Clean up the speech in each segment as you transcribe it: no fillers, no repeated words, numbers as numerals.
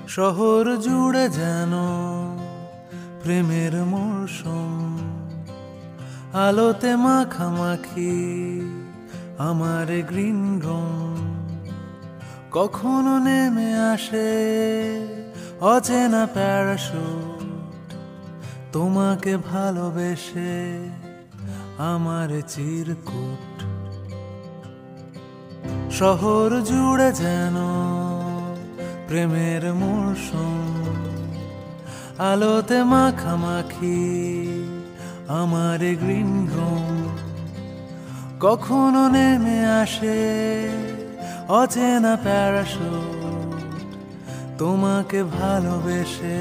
শহর জুড়ে যেন প্রেমের মৌসুম, আলোতে মাখামাখি আমার গ্রিন রুম। কখনো নেমে আসে অচেনা প্যারাশুট, তোমাকে ভালোবেসে আমার চিরকুট। শহর জুড়ে যেন প্রেমের মৌসুম, আলোতে মাখামাখি আমার গ্রিন রুম। কখনো নেমে আসে অচেনা প্যারাশুট, তোমাকে ভালোবেসে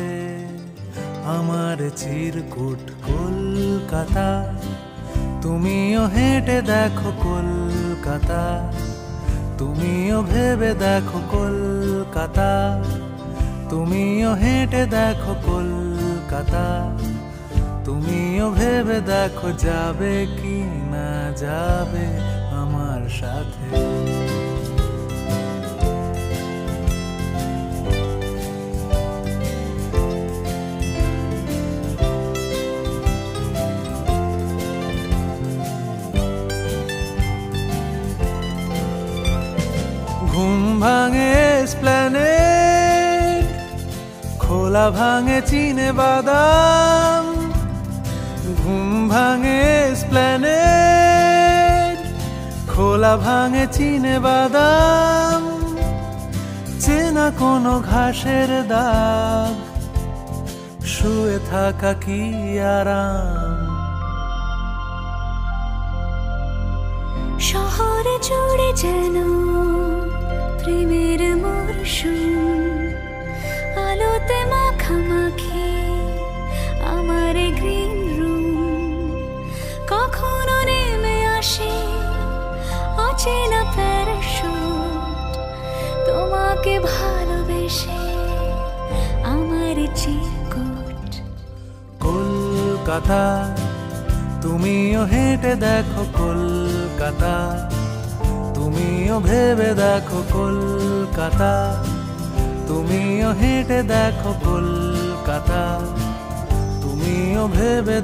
আমার চিরকুট। কলকাতা, তুমিও হেঁটে দেখো কলকাতা, তুমিও ভেবে দেখো কলকাতা, তুমিও হেঁটে দেখো কলকাতা, তুমিও ভেবে দেখো যাবে কি না যাবে আমার সাথে। ঘুম ভাঙে এসপ্ল্যানেড, খোলা ভাঙে চিনে বাদাম। ঘুম ভাঙে এসপ্ল্যানেড, খোলা ভাঙে চিনে বাদাম। চেনা কোনো ঘাসের দাগ, শুয়ে থাকা কি আরাম। শহর জুড়ে যেন প্রেমের মরশুম, আলোতে মাখামাখি আমার গ্রিন রুম। কখনো নেমে আসে অচেনা প্যারাশুট, তোমাকে ভালোবেসে আমার চিরকুট। কলকাতা, তুমিও হেঁটে দেখো কলকাতা, তুমিও ভেবে দেখো কলকাতা, তুমিও হেঁটে দেখো কলকাতা, তুমিও ভেবে দেখো।